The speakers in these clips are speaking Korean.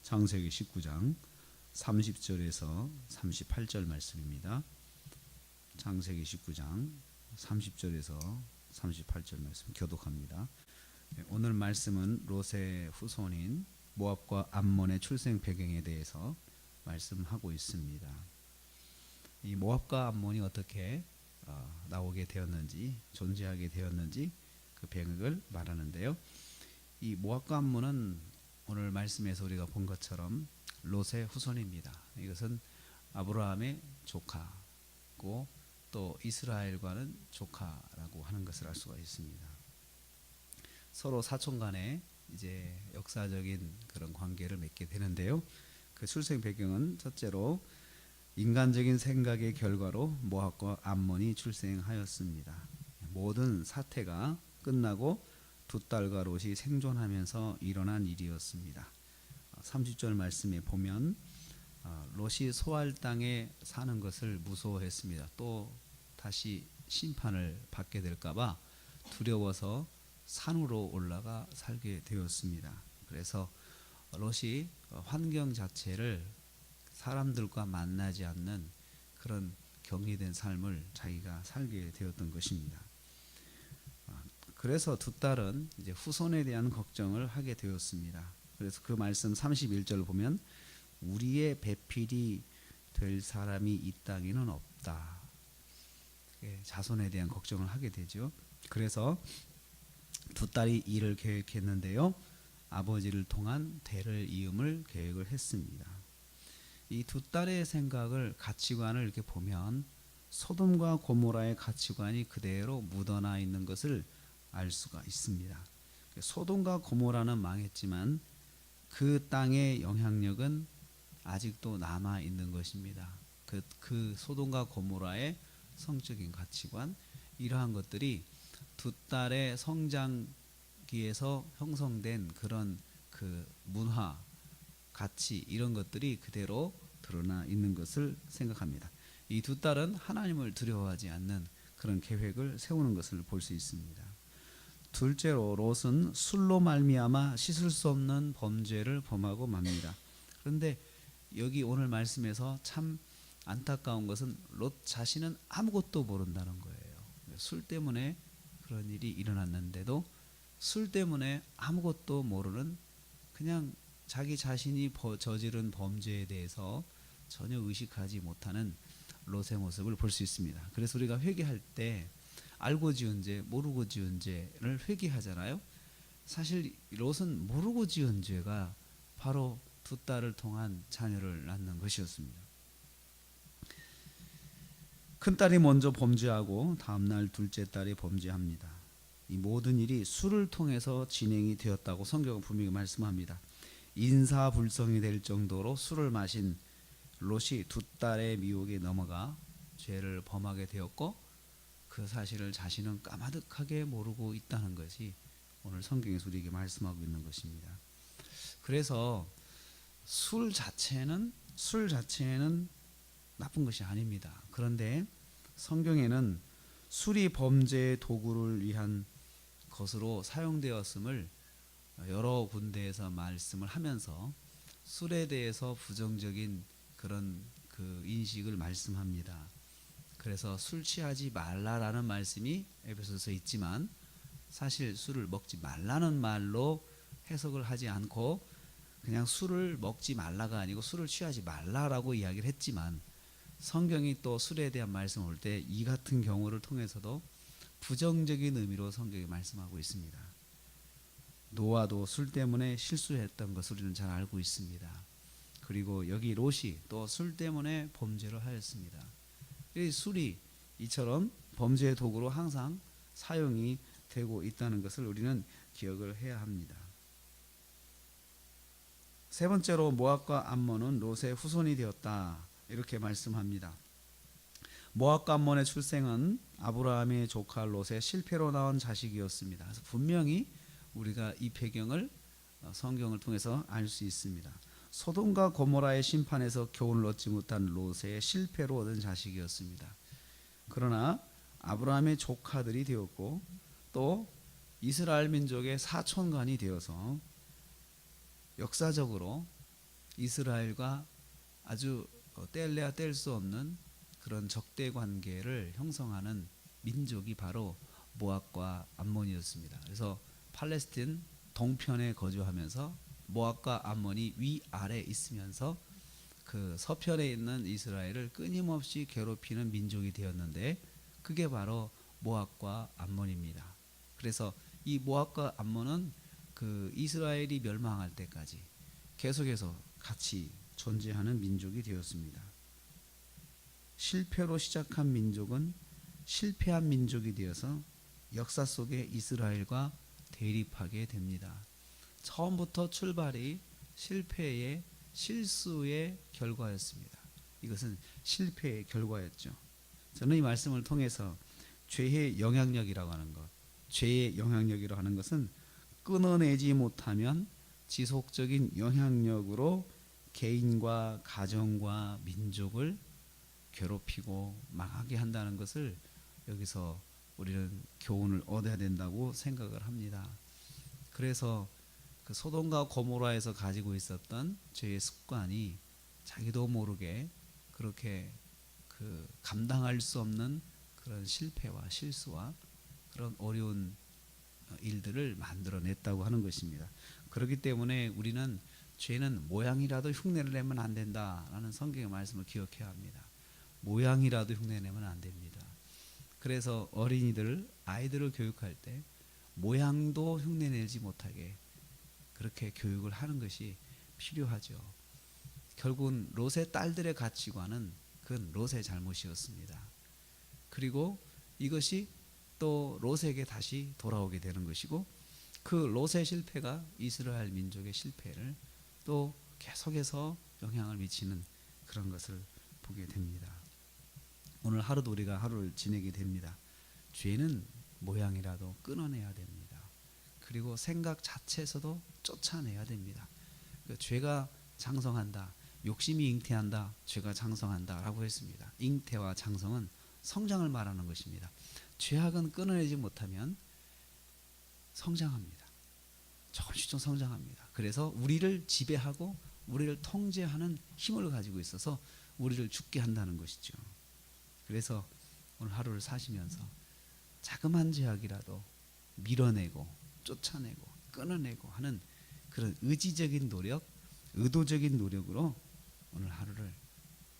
창세기 19장 30절에서 38절 말씀입니다. 창세기 19장 30절에서 38절 말씀 교독합니다. 오늘 말씀은 롯의 후손인 모압과 암몬의 출생 배경에 대해서 말씀하고 있습니다. 이 모압과 암몬이 어떻게 나오게 되었는지, 존재하게 되었는지 그 배경을 말하는데요. 이 모압과 암몬은 오늘 말씀에서 우리가 본 것처럼 롯의 후손입니다. 이것은 아브라함의 조카고 또 이스라엘과는 조카라고 하는 것을 알 수가 있습니다. 서로 사촌 간에 이제 역사적인 그런 관계를 맺게 되는데요. 그 출생 배경은 첫째로 인간적인 생각의 결과로 모압과 암몬이 출생하였습니다. 모든 사태가 끝나고 두 딸과 롯이 생존하면서 일어난 일이었습니다. 30절 말씀에 보면 롯이 소알 땅에 사는 것을 무서워했습니다. 또 다시 심판을 받게 될까봐 두려워서 산으로 올라가 살게 되었습니다. 그래서 롯이 환경 자체를 사람들과 만나지 않는 그런 격리된 삶을 자기가 살게 되었던 것입니다. 그래서 두 딸은 이제 후손에 대한 걱정을 하게 되었습니다. 그래서 그 말씀 31절 보면 우리의 배필이 될 사람이 이 땅에는 없다. 자손에 대한 걱정을 하게 되죠. 그래서 두 딸이 일을 계획했는데요. 아버지를 통한 대를 이음을 계획을 했습니다. 이 두 딸의 생각을, 가치관을 이렇게 보면 소돔과 고모라의 가치관이 그대로 묻어나 있는 것을 알 수가 있습니다. 소돔과 고모라는 망했지만 그 땅의 영향력은 아직도 남아 있는 것입니다. 그 소돔과 고모라의 성적인 가치관, 이러한 것들이 두 딸의 성장기에서 형성된 그런 그 문화, 가치, 이런 것들이 그대로 드러나 있는 것을 생각합니다. 이 두 딸은 하나님을 두려워하지 않는 그런 계획을 세우는 것을 볼 수 있습니다. 둘째로 롯은 술로 말미암아 씻을 수 없는 범죄를 범하고 맙니다. 그런데 여기 오늘 말씀에서 참 안타까운 것은 롯 자신은 아무것도 모른다는 거예요. 술 때문에 그런 일이 일어났는데도 술 때문에 아무것도 모르는, 그냥 자기 자신이 저지른 범죄에 대해서 전혀 의식하지 못하는 롯의 모습을 볼 수 있습니다. 그래서 우리가 회개할 때 알고 지은 죄, 모르고 지은 죄를 회개하잖아요. 사실 롯은 모르고 지은 죄가 바로 두 딸을 통한 자녀를 낳는 것이었습니다. 큰딸이 먼저 범죄하고 다음날 둘째 딸이 범죄합니다. 이 모든 일이 술을 통해서 진행이 되었다고 성경은 분명히 말씀합니다. 인사불성이 될 정도로 술을 마신 롯이 두 딸의 미혹에 넘어가 죄를 범하게 되었고, 그 사실을 자신은 까마득하게 모르고 있다는 것이 오늘 성경에서 우리에게 말씀하고 있는 것입니다. 그래서 술 자체는 나쁜 것이 아닙니다. 그런데 성경에는 술이 범죄의 도구를 위한 것으로 사용되었음을 여러 군데에서 말씀을 하면서 술에 대해서 부정적인 그런 그 인식을 말씀합니다. 그래서 술 취하지 말라라는 말씀이 에베소서에 있지만 사실 술을 먹지 말라는 말로 해석을 하지 않고 그냥 술을 먹지 말라가 아니고 술을 취하지 말라라고 이야기를 했지만, 성경이 또 술에 대한 말씀을 올 때 이 같은 경우를 통해서도 부정적인 의미로 성경이 말씀하고 있습니다. 노아도 술 때문에 실수했던 것을 우리는 잘 알고 있습니다. 그리고 여기 롯이 또 술 때문에 범죄를 하였습니다. 이 술이 이처럼 범죄의 도구로 항상 사용이 되고 있다는 것을 우리는 기억을 해야 합니다. 세 번째로 모압과 암몬은 롯의 후손이 되었다, 이렇게 말씀합니다. 모압과 암몬의 출생은 아브라함의 조카 롯의 실패로 낳은 자식이었습니다. 그래서 분명히 우리가 이 배경을 성경을 통해서 알 수 있습니다. 소돔과 고모라의 심판에서 교훈을 얻지 못한 롯의 실패로 얻은 자식이었습니다. 그러나 아브라함의 조카들이 되었고 또 이스라엘 민족의 사촌간이 되어서 역사적으로 이스라엘과 아주 뗄래야 뗄 수 없는 그런 적대 관계를 형성하는 민족이 바로 모압과 암몬이었습니다. 그래서 팔레스틴 동편에 거주하면서 모압과 암몬이 위아래 있으면서 그 서편에 있는 이스라엘을 끊임없이 괴롭히는 민족이 되었는데 그게 바로 모압과 암몬입니다. 그래서 이 모압과 암몬은 그 이스라엘이 멸망할 때까지 계속해서 같이 존재하는 민족이 되었습니다. 실패로 시작한 민족은 실패한 민족이 되어서 역사 속에 이스라엘과 대립하게 됩니다. 처음부터 출발이 실패의 실수의 결과였습니다. 이것은 실패의 결과였죠. 저는 이 말씀을 통해서 죄의 영향력이라고 하는 것, 죄의 영향력이라고 하는 것은 끊어내지 못하면 지속적인 영향력으로 개인과 가정과 민족을 괴롭히고 망하게 한다는 것을 여기서 우리는 교훈을 얻어야 된다고 생각을 합니다. 그래서 그 소돔과 고모라에서 가지고 있었던 죄의 습관이 자기도 모르게 그렇게 그 감당할 수 없는 그런 실패와 실수와 그런 어려운 일들을 만들어냈다고 하는 것입니다. 그렇기 때문에 우리는 죄는 모양이라도 흉내를 내면 안 된다라는 성경의 말씀을 기억해야 합니다. 모양이라도 흉내내면 안 됩니다. 그래서 어린이들, 아이들을 교육할 때 모양도 흉내내지 못하게 그렇게 교육을 하는 것이 필요하죠. 결국은 롯의 딸들의 가치관은 그건 롯의 잘못이었습니다. 그리고 이것이 또 롯에게 다시 돌아오게 되는 것이고 그 롯의 실패가 이스라엘 민족의 실패를 또 계속해서 영향을 미치는 그런 것을 보게 됩니다. 오늘 하루도 우리가 하루를 지내게 됩니다. 죄는 모양이라도 끊어내야 됩니다. 그리고 생각 자체에서도 쫓아내야 됩니다. 그 죄가 장성한다, 욕심이 잉태한다, 죄가 장성한다 라고 했습니다. 잉태와 장성은 성장을 말하는 것입니다. 죄악은 끊어내지 못하면 성장합니다. 조금씩 좀 성장합니다. 그래서 우리를 지배하고 우리를 통제하는 힘을 가지고 있어서 우리를 죽게 한다는 것이죠. 그래서 오늘 하루를 사시면서 자그마한 죄악이라도 밀어내고 쫓아내고 끊어내고 하는 그런 의지적인 노력, 의도적인 노력으로 오늘 하루를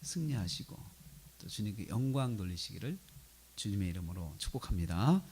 승리하시고 또 주님께 영광 돌리시기를 주님의 이름으로 축복합니다.